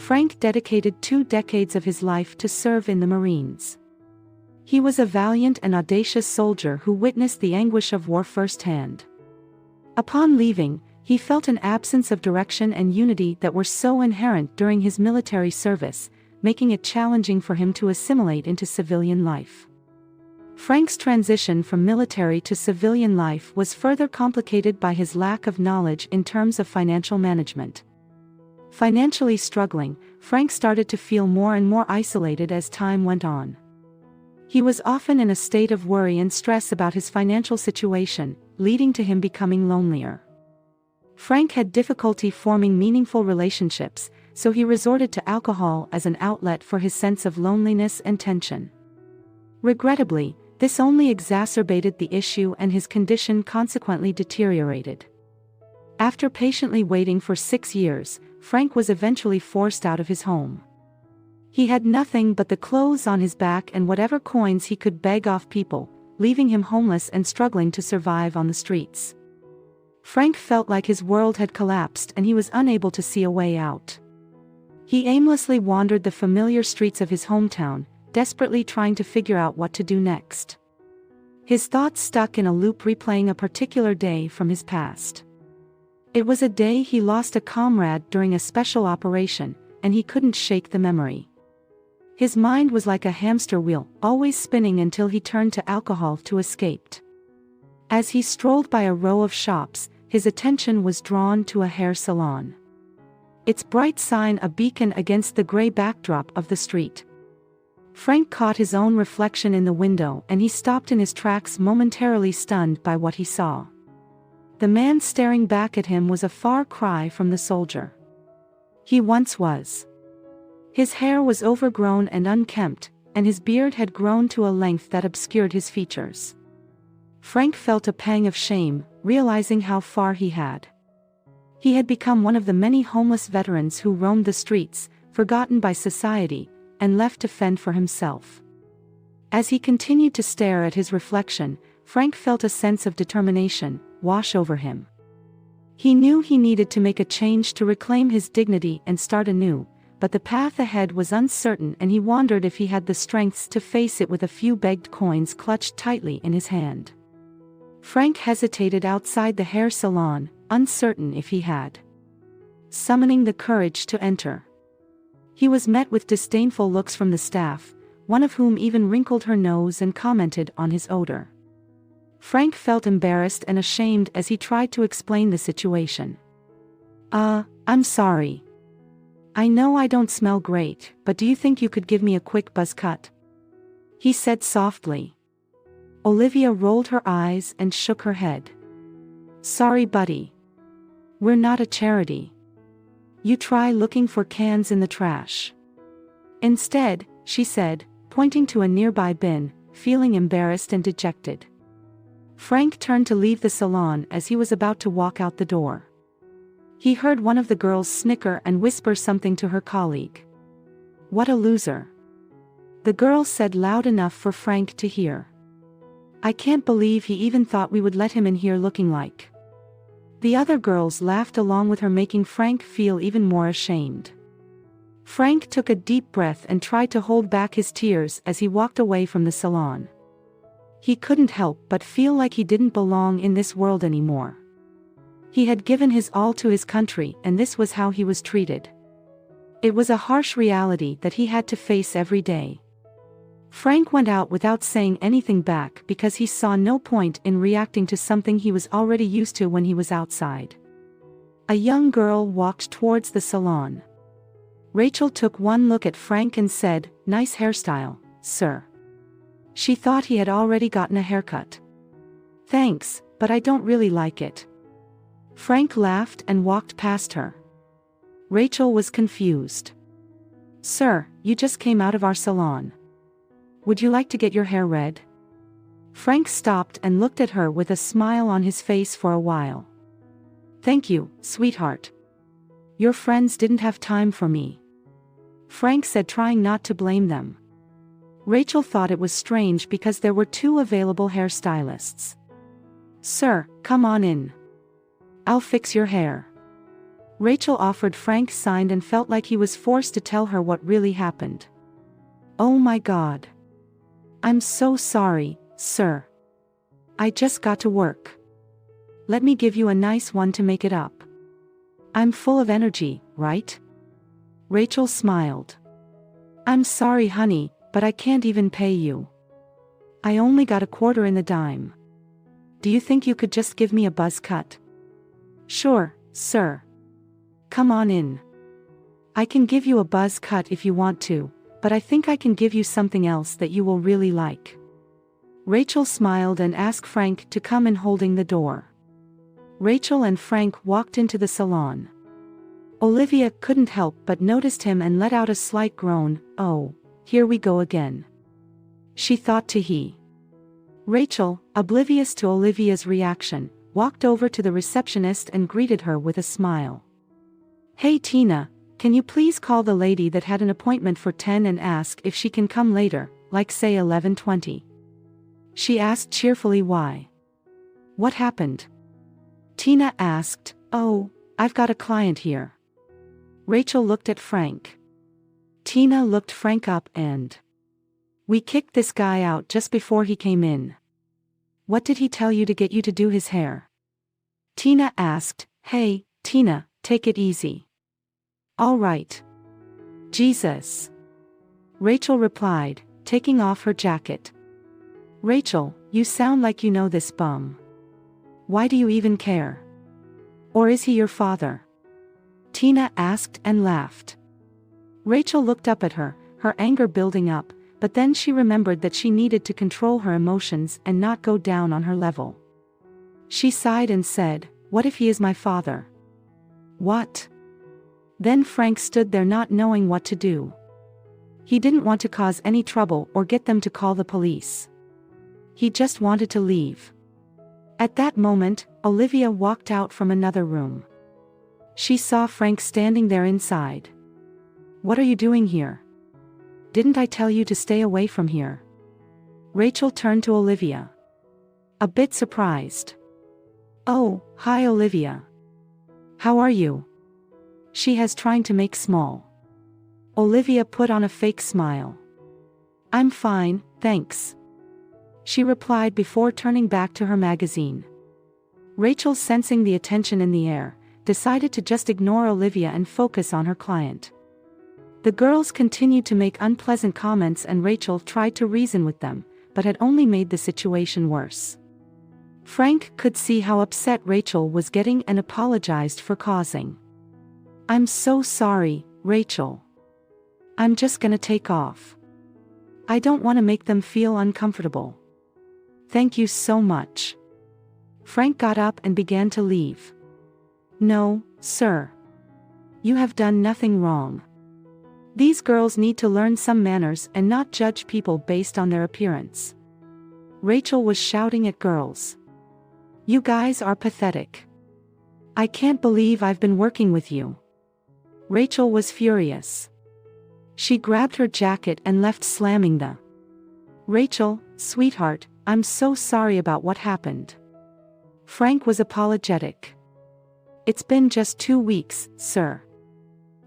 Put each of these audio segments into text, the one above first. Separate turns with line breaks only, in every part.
Frank dedicated 2 decades of his life to serve in the Marines. He was a valiant and audacious soldier who witnessed the anguish of war firsthand. Upon leaving, he felt an absence of direction and unity that were so inherent during his military service, making it challenging for him to assimilate into civilian life. Frank's transition from military to civilian life was further complicated by his lack of knowledge in terms of financial management. Financially struggling, Frank started to feel more and more isolated as time went on. He was often in a state of worry and stress about his financial situation, leading to him becoming lonelier. Frank had difficulty forming meaningful relationships, so he resorted to alcohol as an outlet for his sense of loneliness and tension. Regrettably, this only exacerbated the issue and his condition consequently deteriorated. After patiently waiting for 6 years, Frank was eventually forced out of his home. He had nothing but the clothes on his back and whatever coins he could beg off people, leaving him homeless and struggling to survive on the streets. Frank felt like his world had collapsed and he was unable to see a way out. He aimlessly wandered the familiar streets of his hometown, desperately trying to figure out what to do next. His thoughts stuck in a loop replaying a particular day from his past. It was a day he lost a comrade during a special operation, and he couldn't shake the memory. His mind was like a hamster wheel, always spinning until he turned to alcohol to escape. As he strolled by a row of shops, his attention was drawn to a hair salon. Its bright sign a beacon against the gray backdrop of the street. Frank caught his own reflection in the window and he stopped in his tracks, momentarily stunned by what he saw. The man staring back at him was a far cry from the soldier he once was. His hair was overgrown and unkempt, and his beard had grown to a length that obscured his features. Frank felt a pang of shame, realizing how far he had. He had become one of the many homeless veterans who roamed the streets, forgotten by society, and left to fend for himself. As he continued to stare at his reflection, Frank felt a sense of determination wash over him. He knew he needed to make a change to reclaim his dignity and start anew, but the path ahead was uncertain and he wondered if he had the strength to face it with a few begged coins clutched tightly in his hand. Frank hesitated outside the hair salon, uncertain if he had summoning the courage to enter. He was met with disdainful looks from the staff, one of whom even wrinkled her nose and commented on his odor. Frank felt embarrassed and ashamed as he tried to explain the situation. I'm sorry. I know I don't smell great, but do you think you could give me a quick buzz cut?" he said softly. Olivia rolled her eyes and shook her head. "Sorry, buddy. We're not a charity. You try looking for cans in the trash instead," she said, pointing to a nearby bin, feeling embarrassed and dejected. Frank turned to leave the salon as he was about to walk out the door. He heard one of the girls snicker and whisper something to her colleague. "What a loser," the girl said loud enough for Frank to hear. "I can't believe he even thought we would let him in here looking like." The other girls laughed along with her, making Frank feel even more ashamed. Frank took a deep breath and tried to hold back his tears as he walked away from the salon. He couldn't help but feel like he didn't belong in this world anymore. He had given his all to his country and this was how he was treated. It was a harsh reality that he had to face every day. Frank went out without saying anything back because he saw no point in reacting to something he was already used to when he was outside. A young girl walked towards the salon. Rachel took one look at Frank and said, "Nice hairstyle, sir." She thought he had already gotten a haircut. "Thanks, but I don't really like it." Frank laughed and walked past her. Rachel was confused. "Sir, you just came out of our salon. Would you like to get your hair red?" Frank stopped and looked at her with a smile on his face for a while. "Thank you, sweetheart. Your friends didn't have time for me," Frank said, trying not to blame them. Rachel thought it was strange because there were 2 available hairstylists. "Sir, come on in. I'll fix your hair." Rachel offered. Frank signed and felt like he was forced to tell her what really happened. "Oh my God. I'm so sorry, sir. I just got to work. Let me give you a nice one to make it up. I'm full of energy, right?" Rachel smiled. "I'm sorry, honey, but I can't even pay you. I only got a quarter in the dime. Do you think you could just give me a buzz cut?" "Sure, sir. Come on in. I can give you a buzz cut if you want to, but I think I can give you something else that you will really like." Rachel smiled and asked Frank to come in, holding the door. Rachel and Frank walked into the salon. Olivia couldn't help but noticed him and let out a slight groan. "Oh, here we go again," she thought to he. Rachel, oblivious to Olivia's reaction, walked over to the receptionist and greeted her with a smile. "Hey Tina, can you please call the lady that had an appointment for 10 and ask if she can come later, like say 11:20. She asked cheerfully. "Why? What happened?" Tina asked. "Oh, I've got a client here." Rachel looked at Frank. Tina looked Frank up and, "We kicked this guy out just before he came in. What did he tell you to get you to do his hair?" Tina asked. "Hey, Tina, take it easy. All right. Jesus," Rachel replied, taking off her jacket. "Rachel, you sound like you know this bum. Why do you even care? Or is he your father?" Tina asked and laughed. Rachel looked up at her, her anger building up, but then she remembered that she needed to control her emotions and not go down on her level. She sighed and said, "What if he is my father?" "What?" Then Frank stood there not knowing what to do. He didn't want to cause any trouble or get them to call the police. He just wanted to leave. At that moment, Olivia walked out from another room. She saw Frank standing there inside. "What are you doing here? Didn't I tell you to stay away from here?" Rachel turned to Olivia, a bit surprised. "Oh, hi Olivia. How are you?" She has trying to make small. Olivia put on a fake smile. "I'm fine, thanks," she replied before turning back to her magazine. Rachel, sensing the attention in the air, decided to just ignore Olivia and focus on her client. The girls continued to make unpleasant comments and Rachel tried to reason with them, but had only made the situation worse. Frank could see how upset Rachel was getting and apologized for causing. "I'm so sorry, Rachel. I'm just gonna take off. I don't want to make them feel uncomfortable. Thank you so much." Frank got up and began to leave. "No, sir. You have done nothing wrong. These girls need to learn some manners and not judge people based on their appearance." Rachel was shouting at girls. "You guys are pathetic. I can't believe I've been working with you." Rachel was furious. She grabbed her jacket and left, slamming the. "Rachel, sweetheart, I'm so sorry about what happened." Frank was apologetic. "It's been just 2 weeks, sir.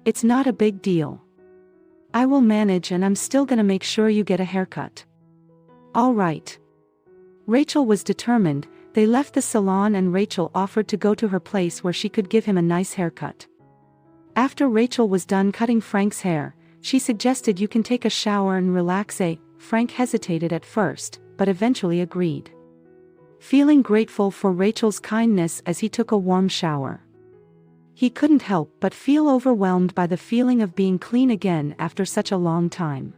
It's not a big deal. I will manage and I'm still gonna make sure you get a haircut." "All right." Rachel was determined. They left the salon and Rachel offered to go to her place where she could give him a nice haircut. After Rachel was done cutting Frank's hair, she suggested, "You can take a shower and relax." Frank hesitated at first, but eventually agreed, feeling grateful for Rachel's kindness as he took a warm shower. He couldn't help but feel overwhelmed by the feeling of being clean again after such a long time.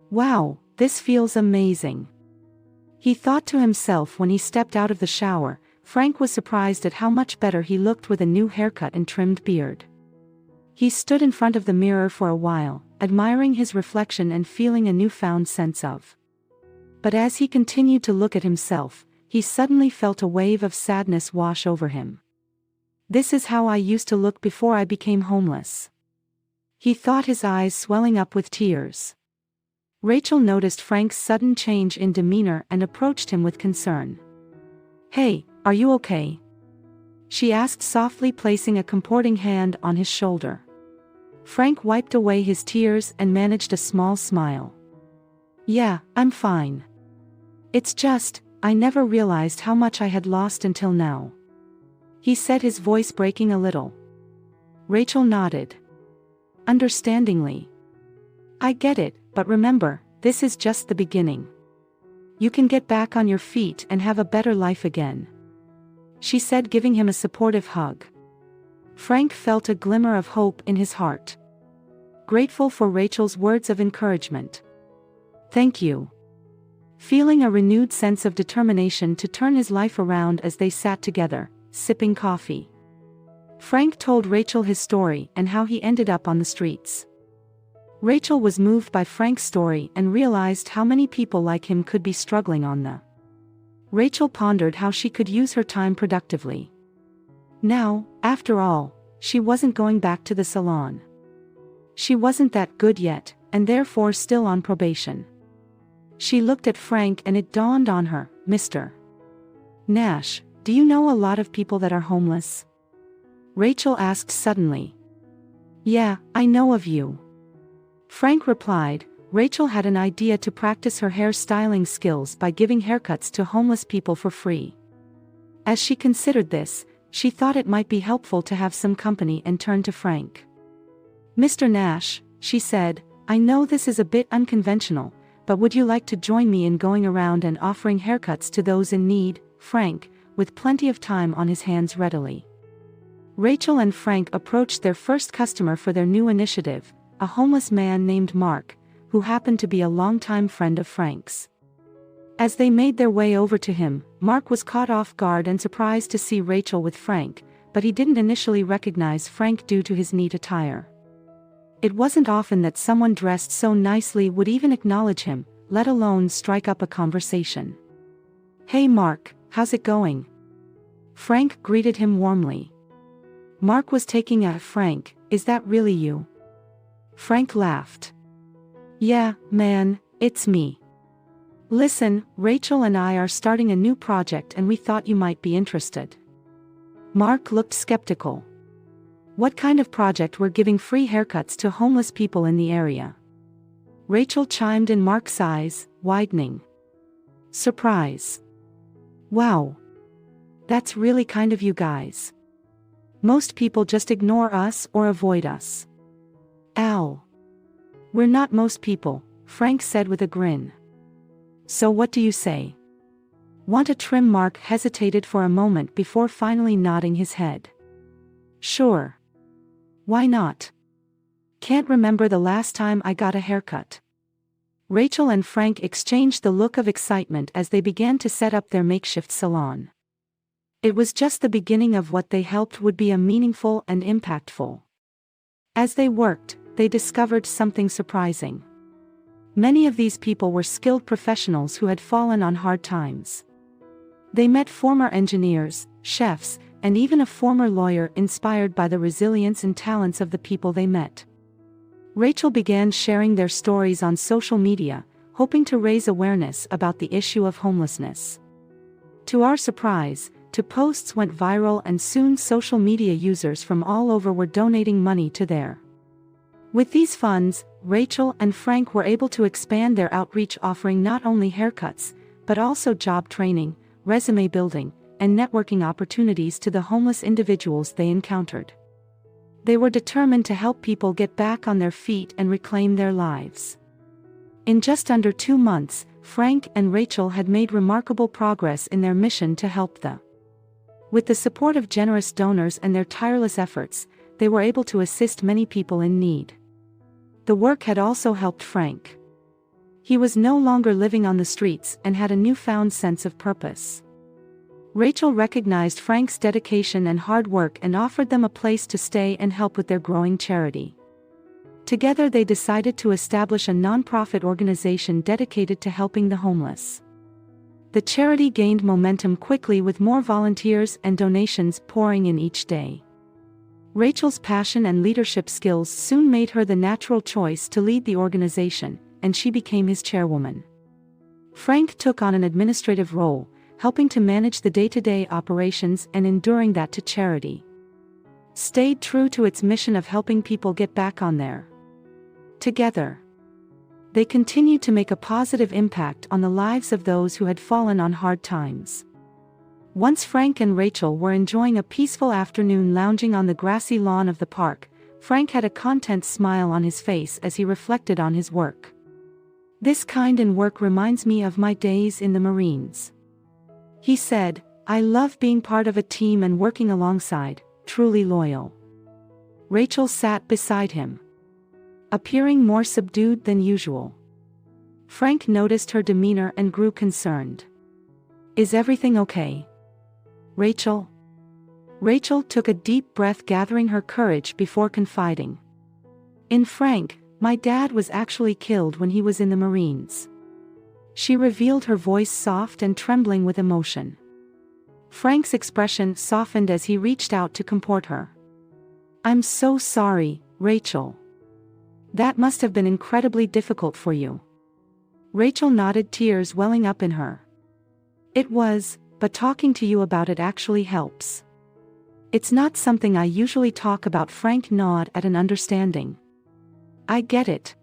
"Wow, this feels amazing," he thought to himself when he stepped out of the shower. Frank was surprised at how much better he looked with a new haircut and trimmed beard. He stood in front of the mirror for a while, admiring his reflection and feeling a newfound sense of. But as he continued to look at himself, he suddenly felt a wave of sadness wash over him. "This is how I used to look before I became homeless," he thought, his eyes swelling up with tears. Rachel noticed Frank's sudden change in demeanor and approached him with concern. "Hey, are you okay? she asked softly, placing a comforting hand on his shoulder. Frank wiped away his tears and managed a small smile. Yeah, I'm fine. It's just, I never realized how much I had lost until now, he said, his voice breaking a little. Rachel nodded understandingly. I get it, but remember, this is just the beginning. You can get back on your feet and have a better life again, she said, giving him a supportive hug. Frank felt a glimmer of hope in his heart, grateful for Rachel's words of encouragement. Thank you. Feeling a renewed sense of determination to turn his life around as they sat together, sipping coffee, Frank told Rachel his story and how he ended up on the streets. Rachel was moved by Frank's story and realized how many people like him could be struggling on the. Rachel pondered how she could use her time productively. Now, after all, she wasn't going back to the salon. She wasn't that good yet, and therefore still on probation. She looked at Frank and it dawned on her, Mr. Nash, do you know a lot of people that are homeless? Rachel asked suddenly. Yeah, I know of you, Frank replied. Rachel had an idea to practice her hair styling skills by giving haircuts to homeless people for free. As she considered this, she thought it might be helpful to have some company and turned to Frank. Mr. Nash, she said, I know this is a bit unconventional, but would you like to join me in going around and offering haircuts to those in need? Frank, with plenty of time on his hands, readily. Rachel and Frank approached their first customer for their new initiative, a homeless man named Mark, who happened to be a longtime friend of Frank's. As they made their way over to him, Mark was caught off guard and surprised to see Rachel with Frank, but he didn't initially recognize Frank due to his neat attire. It wasn't often that someone dressed so nicely would even acknowledge him, let alone strike up a conversation. Hey Mark, how's it going? Frank greeted him warmly. Mark was taking a Frank, is that really you? Frank laughed. Yeah, man, it's me. Listen, Rachel and I are starting a new project and we thought you might be interested. Mark looked skeptical. What kind of project? We're giving free haircuts to homeless people in the area. Rachel chimed in, Mark's eyes widening. Surprise. Wow. That's really kind of you guys. Most people just ignore us or avoid us. Al. We're not most people, Frank said with a grin. So what do you say? Want a trim? Mark hesitated for a moment before finally nodding his head. Sure. Why not? Can't remember the last time I got a haircut. Rachel and Frank exchanged the look of excitement as they began to set up their makeshift salon. It was just the beginning of what they hoped would be a meaningful and impactful. As they worked, they discovered something surprising. Many of these people were skilled professionals who had fallen on hard times. They met former engineers, chefs, and even a former lawyer, inspired by the resilience and talents of the people they met. Rachel began sharing their stories on social media, hoping to raise awareness about the issue of homelessness. To our surprise, two posts went viral and soon social media users from all over were donating money to their. With these funds, Rachel and Frank were able to expand their outreach, offering not only haircuts, but also job training, resume building, and networking opportunities to the homeless individuals they encountered. They were determined to help people get back on their feet and reclaim their lives. In just under 2 months, Frank and Rachel had made remarkable progress in their mission to help the. With the support of generous donors and their tireless efforts, they were able to assist many people in need. The work had also helped Frank. He was no longer living on the streets and had a newfound sense of purpose. Rachel recognized Frank's dedication and hard work and offered them a place to stay and help with their growing charity. Together they decided to establish a nonprofit organization dedicated to helping the homeless. The charity gained momentum quickly, with more volunteers and donations pouring in each day. Rachel's passion and leadership skills soon made her the natural choice to lead the organization, and she became his chairwoman. Frank took on an administrative role, helping to manage the day-to-day operations and enduring that to charity. Stayed true to its mission of helping people get back on their. Together, they continued to make a positive impact on the lives of those who had fallen on hard times. Once Frank and Rachel were enjoying a peaceful afternoon lounging on the grassy lawn of the park, Frank had a content smile on his face as he reflected on his work. "This kind of work reminds me of my days in the Marines," he said. "I love being part of a team and working alongside, truly loyal." Rachel sat beside him, appearing more subdued than usual. Frank noticed her demeanor and grew concerned. "Is everything okay, Rachel?" Rachel took a deep breath, gathering her courage before confiding. "In Frank, my dad was actually killed when he was in the Marines." She revealed, her voice soft and trembling with emotion. Frank's expression softened as he reached out to comfort her. "I'm so sorry, Rachel. That must have been incredibly difficult for you." Rachel nodded, tears welling up in her. "It was, but talking to you about it actually helps. It's not something I usually talk about." Frank nodded at an understanding. "I get it.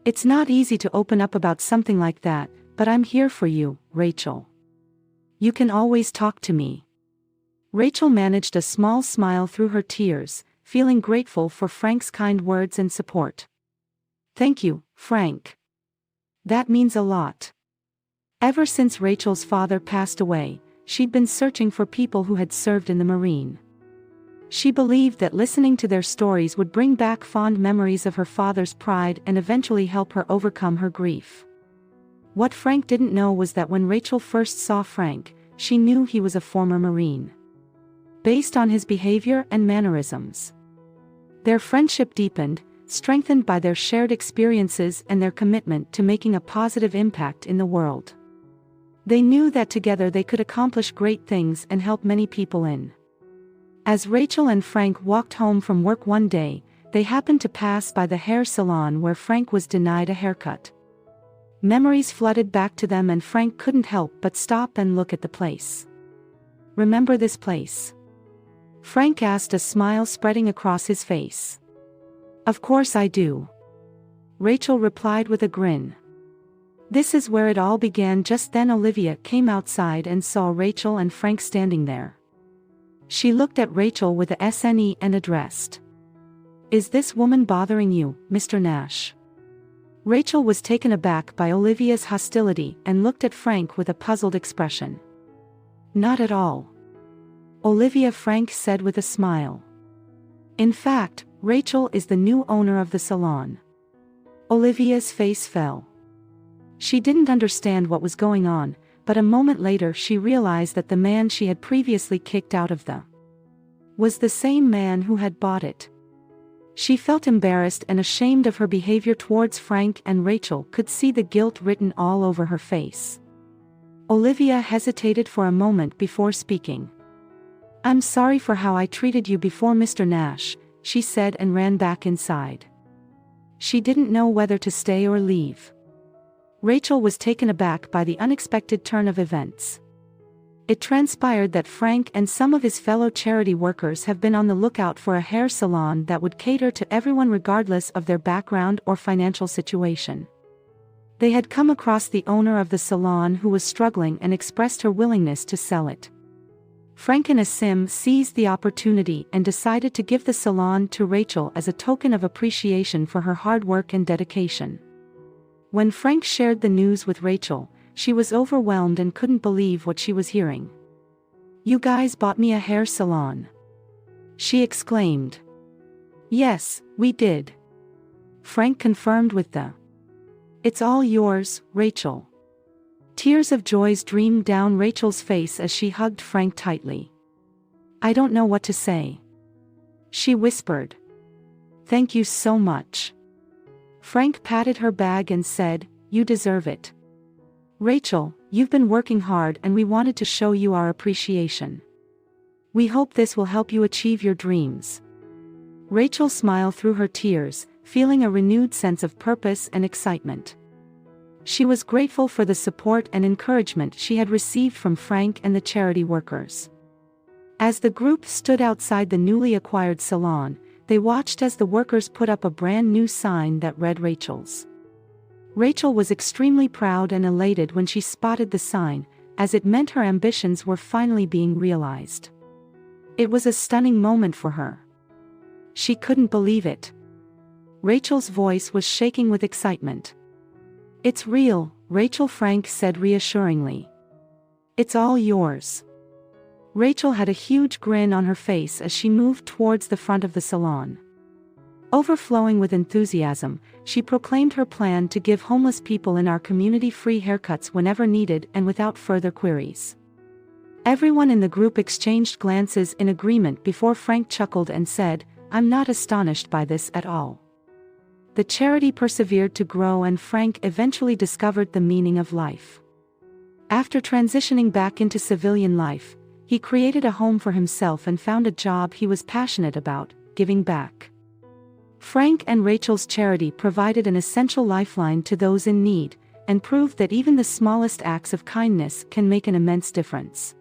It's not easy to open up about something like that, but I'm here for you, Rachel. You can always talk to me." Rachel managed a small smile through her tears, feeling grateful for Frank's kind words and support. "Thank you, Frank. That means a lot." Ever since Rachel's father passed away, she'd been searching for people who had served in the Marine. She believed that listening to their stories would bring back fond memories of her father's pride and eventually help her overcome her grief. What Frank didn't know was that when Rachel first saw Frank, she knew he was a former Marine. Based on his behavior and mannerisms, their friendship deepened, strengthened by their shared experiences and their commitment to making a positive impact in the world. They knew that together they could accomplish great things and help many people in. As Rachel and Frank walked home from work one day, they happened to pass by the hair salon where Frank was denied a haircut. Memories flooded back to them and Frank couldn't help but stop and look at the place. "Remember this place?" Frank asked, a smile spreading across his face. "Of course I do," Rachel replied with a grin. "This is where it all began." Just then Olivia came outside and saw Rachel and Frank standing there. She looked at Rachel with a SNE and addressed, "Is this woman bothering you, Mr. Nash?" Rachel was taken aback by Olivia's hostility and looked at Frank with a puzzled expression. "Not at all, Olivia," Frank said with a smile. "In fact, Rachel is the new owner of the salon." Olivia's face fell. She didn't understand what was going on, but a moment later she realized that the man she had previously kicked out of the was the same man who had bought it. She felt embarrassed and ashamed of her behavior towards Frank, and Rachel could see the guilt written all over her face. Olivia hesitated for a moment before speaking. "I'm sorry for how I treated you before, Mr. Nash," she said, and ran back inside. She didn't know whether to stay or leave. Rachel was taken aback by the unexpected turn of events. It transpired that Frank and some of his fellow charity workers have been on the lookout for a hair salon that would cater to everyone regardless of their background or financial situation. They had come across the owner of the salon who was struggling and expressed her willingness to sell it. Frank and Asim seized the opportunity and decided to give the salon to Rachel as a token of appreciation for her hard work and dedication. When Frank shared the news with Rachel, she was overwhelmed and couldn't believe what she was hearing. "You guys bought me a hair salon?" she exclaimed. "Yes, we did," Frank confirmed with the, "It's all yours, Rachel." Tears of joy streamed down Rachel's face as she hugged Frank tightly. "I don't know what to say," she whispered. "Thank you so much." Frank patted her bag and said, "You deserve it. Rachel, you've been working hard and we wanted to show you our appreciation. We hope this will help you achieve your dreams." Rachel smiled through her tears, feeling a renewed sense of purpose and excitement. She was grateful for the support and encouragement she had received from Frank and the charity workers. As the group stood outside the newly acquired salon, they watched as the workers put up a brand new sign that read Rachel's. Rachel was extremely proud and elated when she spotted the sign, as it meant her ambitions were finally being realized. It was a stunning moment for her. She couldn't believe it. Rachel's voice was shaking with excitement. "It's real," Rachel Frank said reassuringly. "It's all yours." Rachel had a huge grin on her face as she moved towards the front of the salon. Overflowing with enthusiasm, she proclaimed her plan to give homeless people in our community free haircuts whenever needed and without further queries. Everyone in the group exchanged glances in agreement before Frank chuckled and said, "I'm not astonished by this at all." The charity persevered to grow, and Frank eventually discovered the meaning of life. After transitioning back into civilian life, he created a home for himself and found a job he was passionate about, giving back. Frank and Rachel's charity provided an essential lifeline to those in need, and proved that even the smallest acts of kindness can make an immense difference.